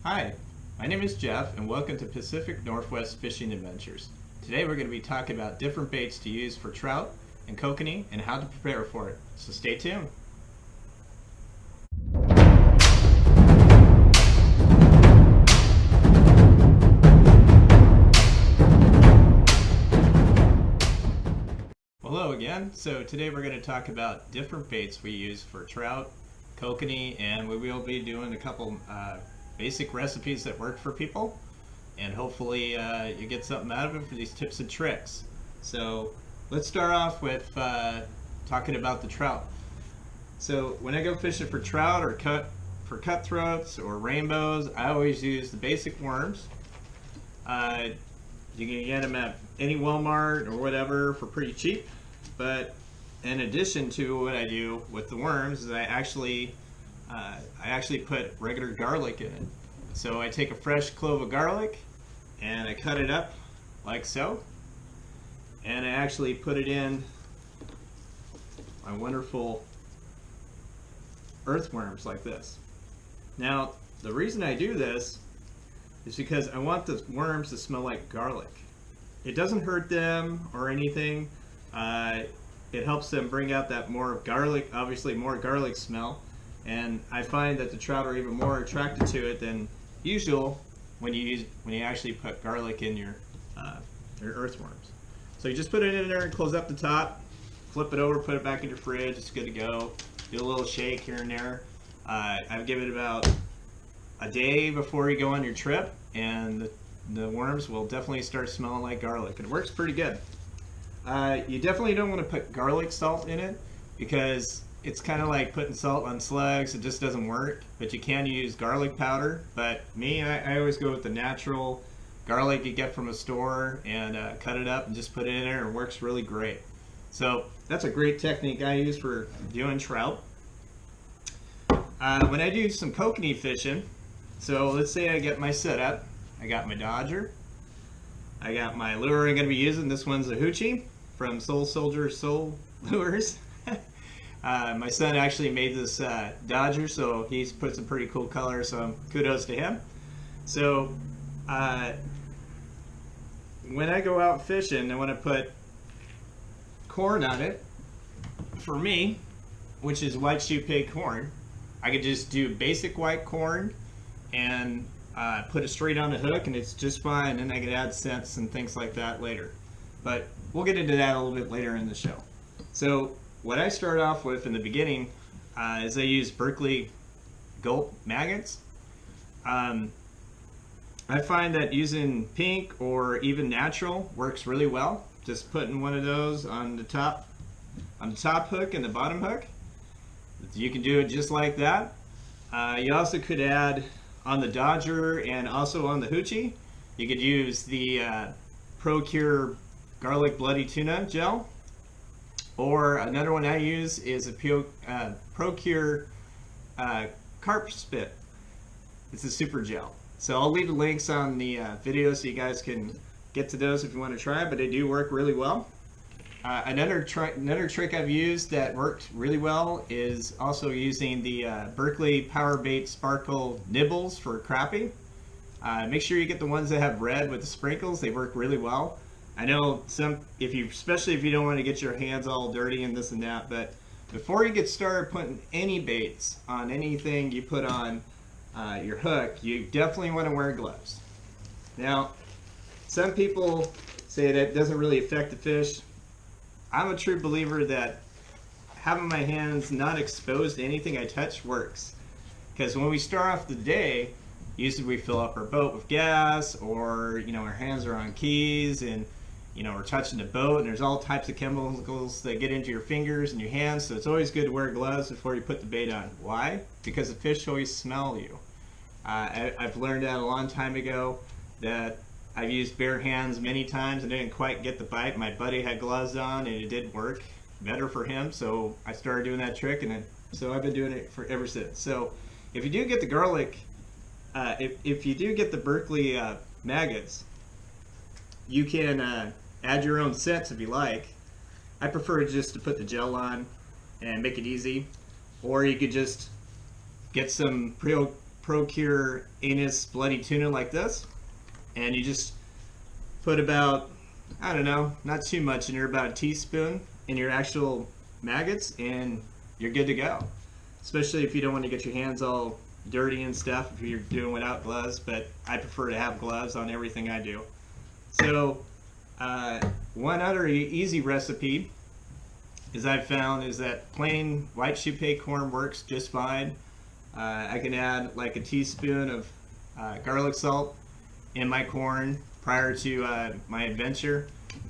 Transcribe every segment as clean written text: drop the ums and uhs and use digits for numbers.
Hi, my name is Jeff and welcome to Pacific Northwest Fishing Adventures. Today we're going to be talking about different baits to use for trout and kokanee and how to prepare for it, so stay tuned. Hello again. So today we're going to talk about different baits we use for trout, kokanee, and we will be doing a couple basic recipes that work for people, and hopefully you get something out of it for these tips and tricks. So let's start off with talking about the trout. So when I go fishing for trout or cutthroats or rainbows, I always use the basic worms. You can get them at any Walmart or whatever for pretty cheap, but in addition to what I do with the worms is I actually put regular garlic in it. So I take a fresh clove of garlic and I cut it up like so, and I actually put it in my wonderful earthworms like this. Now the reason I do this is because I want the worms to smell like garlic. It doesn't hurt them or anything. It helps them bring out that more garlic, obviously more garlic smell. And I find that the trout are even more attracted to it than usual when you actually put garlic in your earthworms. So you just put it in there and close up the top, flip it over, put it back in your fridge. It's good to go. Do a little shake here and there. I've given it about a day before you go on your trip, and the worms will definitely start smelling like garlic. It works pretty good. You definitely don't want to put garlic salt in it because it's kind of like putting salt on slugs. It just doesn't work. But you can use garlic powder. But me, I always go with the natural garlic you get from a store and cut it up and just put it in there. It works really great. So that's a great technique I use for doing trout. When I do some kokanee fishing, so let's say I get my setup. I got my Dodger. I got my lure I'm going to be using. This one's a hoochie from Soul Soldier Soul Lures. My son actually made this Dodger, so he's put some pretty cool colors, so kudos to him. So when I go out fishing, I want to put corn on it. For me, which is white Shoepeg corn, I could just do basic white corn and put it straight on the hook, and it's just fine. And I could add scents and things like that later, but we'll get into that a little bit later in the show. So what I start off with in the beginning is I use Berkley Gulp maggots. I find that using pink or even natural works really well. Just putting one of those on the top hook and the bottom hook. You can do it just like that. You also could add on the Dodger and also on the hoochie. You could use the FireCure garlic bloody tuna gel, or another one I use is a FireCure carp spit. It's a super gel. So I'll leave the links on the video so you guys can get to those if you want to try, but they do work really well. Another trick I've used that worked really well is also using the Berkley Powerbait Sparkle Nibbles for Crappie. Make sure you get the ones that have red with the sprinkles. They work really well. I know especially if you don't want to get your hands all dirty and this and that, but before you get started putting any baits on anything you put on your hook, you definitely want to wear gloves. Now, some people say that doesn't really affect the fish. I'm a true believer that having my hands not exposed to anything I touch works. Because when we start off the day, usually we fill up our boat with gas, or our hands are on keys, and we're touching the boat, and there's all types of chemicals that get into your fingers and your hands. So it's always good to wear gloves before you put the bait on. Why? Because the fish always smell you. I've learned that a long time ago, that I've used bare hands many times and didn't quite get the bite. My buddy had gloves on and it did work better for him, so I started doing that trick, and so I've been doing it ever since. So if you do get the garlic, if you do get the Berkley maggots, you can add your own scents if you like. I prefer just to put the gel on and make it easy, or you could just get some ProCure Anise bloody tuna like this, and you just put about, I don't know, not too much in there, about a teaspoon in your actual maggots, and you're good to go. Especially if you don't want to get your hands all dirty and stuff if you're doing without gloves, but I prefer to have gloves on everything I do. So one other easy recipe is I've found is that plain white Shoepeg corn works just fine. I can add like a teaspoon of garlic salt in my corn prior to my adventure.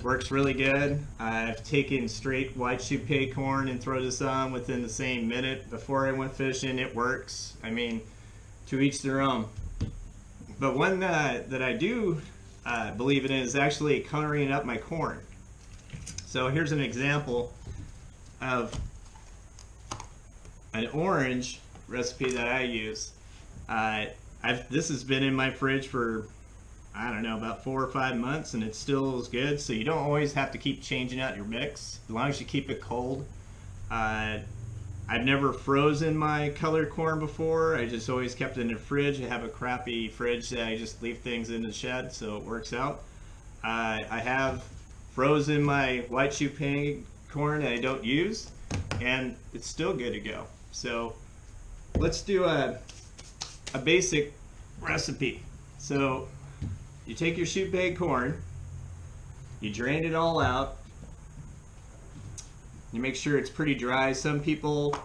Works really good. I've taken straight white Shoepeg corn and throw this on within the same minute before I went fishing. It works. I mean, to each their own. But one that I do believe in is actually coloring up my corn. So here's an example of an orange recipe that I use. This has been in my fridge for, I don't know, about 4 or 5 months, and it still is good. So you don't always have to keep changing out your mix as long as you keep it cold. I've never frozen my colored corn before. I just always kept it in the fridge. I have a crappy fridge that I just leave things in the shed, so it works out. I have frozen my white Shoepeg corn that I don't use, and it's still good to go. So let's do a basic recipe. So you take your Shoepeg corn, you drain it all out, you make sure it's pretty dry. Some people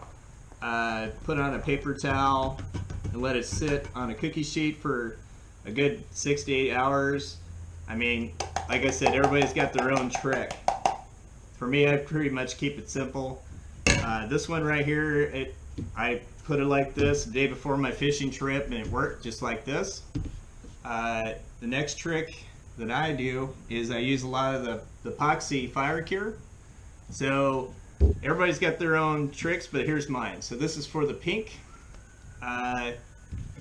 put on a paper towel and let it sit on a cookie sheet for a good 6 to 8 hours. I mean, like I said, everybody's got their own trick. For me, I pretty much keep it simple. This one right here, I put it like this the day before my fishing trip, and it worked just like this. The next trick that I do is I use a lot of the Pautzke FireCure. So everybody's got their own tricks, but here's mine. So this is for the pink.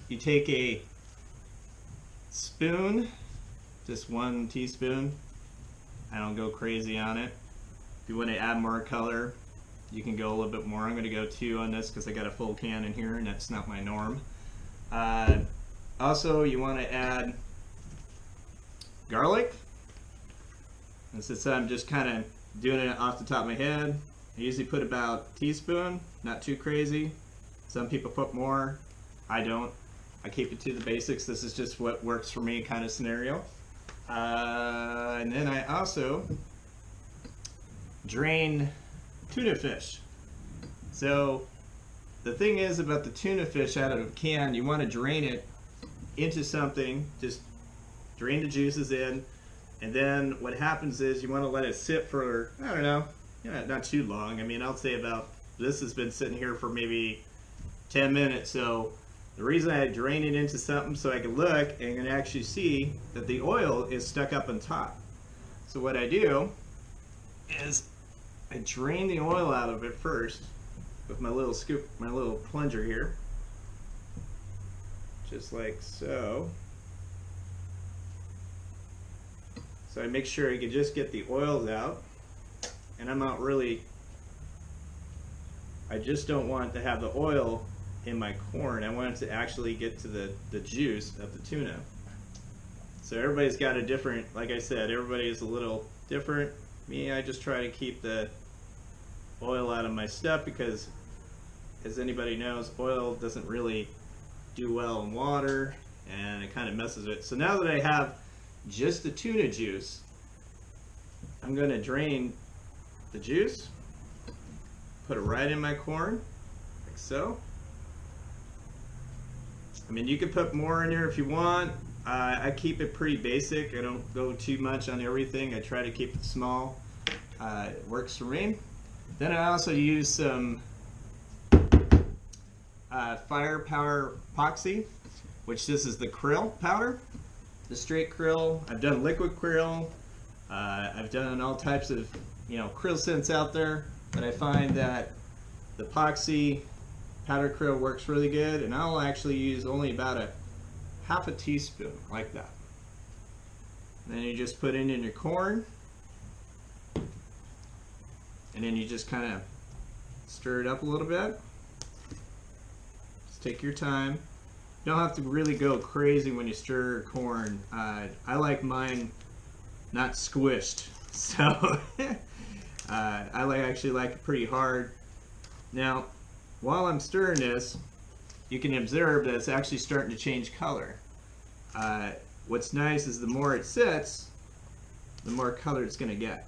You take a spoon, just 1 teaspoon. I don't go crazy on it. If you want to add more color, you can go a little bit more. I'm going to go 2 on this because I got a full can in here, and that's not my norm. Also, you want to add garlic. And since I'm just kind of doing it off the top of my head, I usually put about a teaspoon, not too crazy. Some people put more. I don't. I keep it to the basics. This is just what works for me kind of scenario. And then I also drain tuna fish. So the thing is about the tuna fish out of a can, you want to drain it into something, just drain the juices in, and then what happens is you want to let it sit for, I don't know, not too long. I mean, I'll say about, this has been sitting here for maybe 10 minutes. So the reason I drain it into something so I can look and can actually see that the oil is stuck up on top. So what I do is I drain the oil out of it first with my little scoop, my little plunger here, just like so. So I make sure I can just get the oils out, and I'm not really, I just don't want to have the oil in my corn. I want it to actually get to the juice of the tuna. So everybody's got a different, like I said, everybody is a little different. Me, I just try to keep the oil out of my stuff because, as anybody knows, oil doesn't really do well in water, and it kind of messes with it. So now that I have just the tuna juice, I'm going to drain the juice, put it right in my corn, like so. I mean, you can put more in there if you want. I keep it pretty basic. I don't go too much on everything. I try to keep it small. It works for me. Then I also use some FireCure Pautzke, which this is the krill powder, the straight krill. I've done liquid krill. I've done all types of, krill scents out there, but I find that the Pautzke powdered krill works really good, and I'll actually use only about a half a teaspoon like that. And then you just put it in your corn, and then you just kind of stir it up a little bit. Just take your time. don't have to really go crazy when you stir corn. I like mine not squished, so I actually like it pretty hard. Now, while I'm stirring this, you can observe that it's actually starting to change color. What's nice is the more it sits, the more color it's going to get.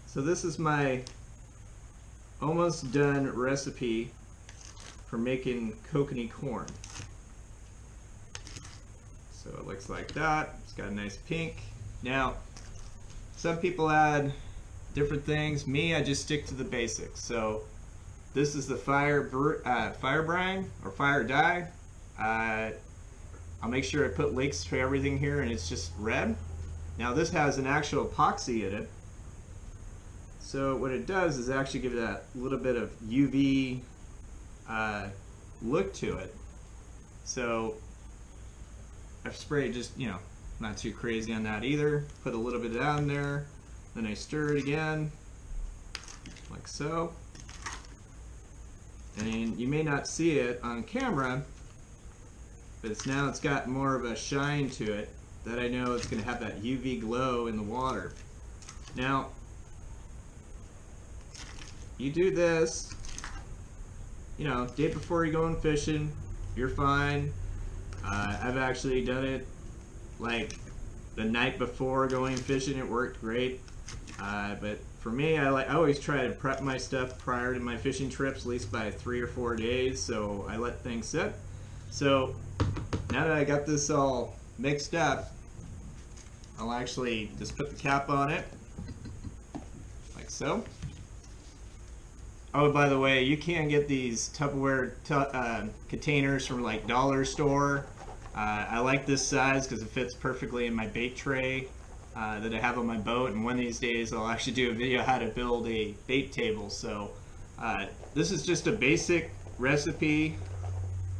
So this is my almost done recipe for making kokanee corn. So it looks like that. It's got a nice pink. Now, some people add different things. Me, I just stick to the basics. So this is the fire brine or fire dye. I'll make sure I put links for everything here, and it's just red. Now this has an actual epoxy in it. So what it does is actually give that little bit of UV look to it. So I've sprayed just, you know, not too crazy on that either. Put a little bit down there, then I stir it again, like so. And you may not see it on camera, but now it's got more of a shine to it that I know it's going to have that UV glow in the water. Now, you do this, you know, day before you're going fishing, you're fine. I've actually done it like the night before going fishing. It worked great. But for me, I always try to prep my stuff prior to my fishing trips, at least by 3 or 4 days, so I let things sit. So now that I got this all mixed up, I'll actually just put the cap on it, like so. Oh, by the way, you can get these Tupperware containers from like dollar store. I like this size because it fits perfectly in my bait tray that I have on my boat, and one of these days I'll actually do a video how to build a bait table. So this is just a basic recipe.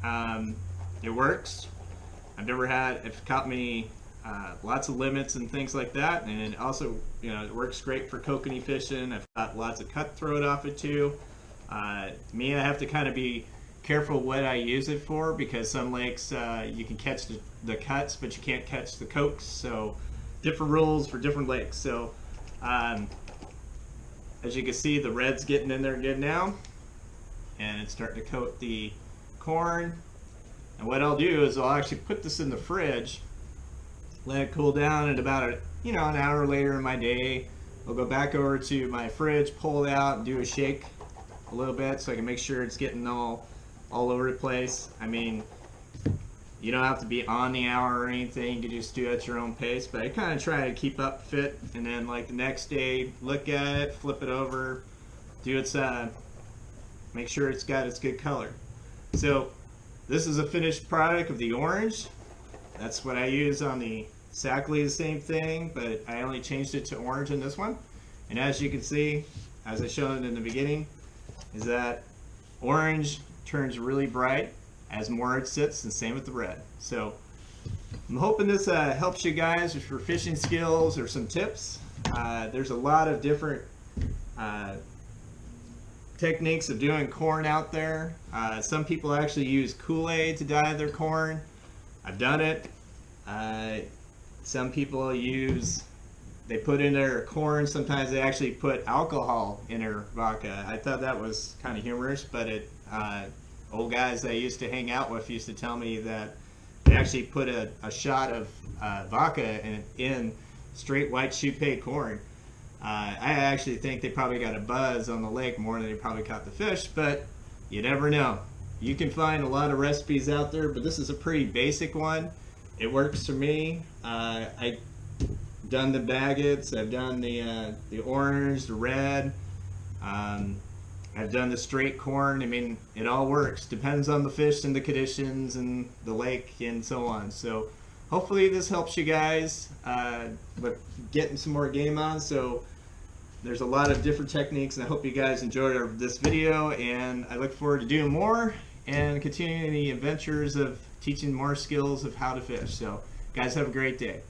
It works. I've never had, it's caught me lots of limits and things like that, and it also, you know, it works great for kokanee fishing. I've got lots of cutthroat off it too. Me, I have to kind of be careful what I use it for, because some lakes you can catch the cuts, but you can't catch the cokes. So different rules for different lakes. So as you can see, the red's getting in there good now, and it's starting to coat the corn. And what I'll do is I'll actually put this in the fridge, let it cool down, and about an hour later in my day, I'll go back over to my fridge, pull it out, and do a shake a little bit so I can make sure it's getting all over the place. I mean, you don't have to be on the hour or anything, you can just do it at your own pace, but I kind of try to keep up fit, and then like the next day, look at it, flip it over, do its, make sure it's got its good color. So this is a finished product of the orange. That's what I use on exactly the same thing, but I only changed it to orange in this one. And as you can see, as I showed in the beginning, is that orange turns really bright as more it sits, and same with the red. So I'm hoping this helps you guys with your fishing skills or some tips. There's a lot of different techniques of doing corn out there. Some people actually use Kool-Aid to dye their corn. I've done it. Some people they put in their corn, sometimes they actually put alcohol in their vodka. I thought that was kind of humorous, but old guys I used to hang out with used to tell me that they actually put a shot of vodka in straight white Shoepeg corn. I actually think they probably got a buzz on the lake more than they probably caught the fish, but you never know. You can find a lot of recipes out there, but this is a pretty basic one. It works for me. I've done the maggots, I've done the orange, the red, I've done the straight corn. I mean, it all works. Depends on the fish and the conditions and the lake and so on. So hopefully this helps you guys with getting some more game on. So there's a lot of different techniques, and I hope you guys enjoyed this video, and I look forward to doing more and continuing the adventures of teaching more skills of how to fish. So guys, have a great day.